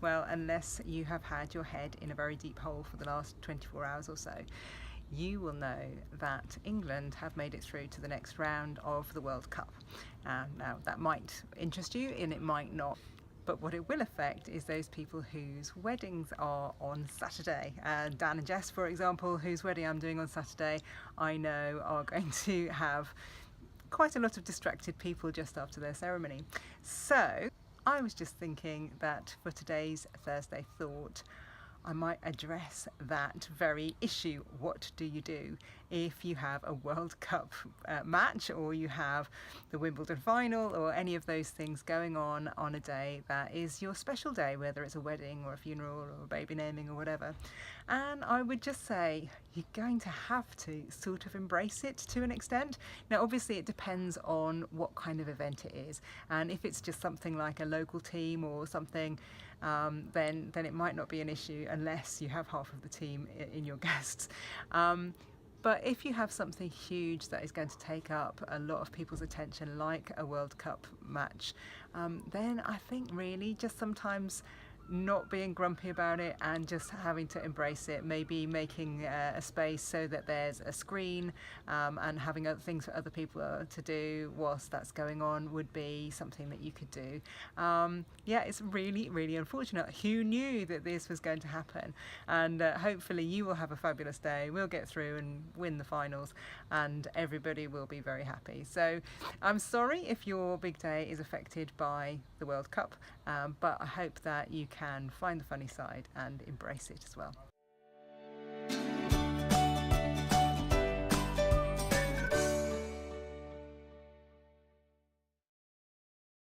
well, unless you have had your head in a very deep hole for the last 24 hours or so, you will know that England have made it through to the next round of the World Cup. Now that might interest you and it might not, but what it will affect is those people whose weddings are on Saturday. Dan and Jess, for example, whose wedding I'm doing on Saturday, I know are going to have quite a lot of distracted people just after their ceremony. So I was just thinking that for today's Thursday Thought, I might address that very issue. What do you do if you have a World Cup match, or you have the Wimbledon final, or any of those things going on a day that is your special day, whether it's a wedding or a funeral or a baby naming or whatever? And I would just say you're going to have to sort of embrace it to an extent. Now obviously it depends on what kind of event it is, and if it's just something like a local team or something, then it might not be an issue unless you have half of the team in your guests. But if you have something huge that is going to take up a lot of people's attention, like a World Cup match, then I think really just sometimes not being grumpy about it and just having to embrace it, maybe making a space so that there's a screen, and having other things for other people to do whilst that's going on would be something that you could do. Yeah, it's really unfortunate. Who knew that this was going to happen? And hopefully you will have a fabulous day. We'll get through and win the finals and everybody will be very happy. So I'm sorry if your big day is affected by the World Cup, but I hope that you can find the funny side and embrace it as well.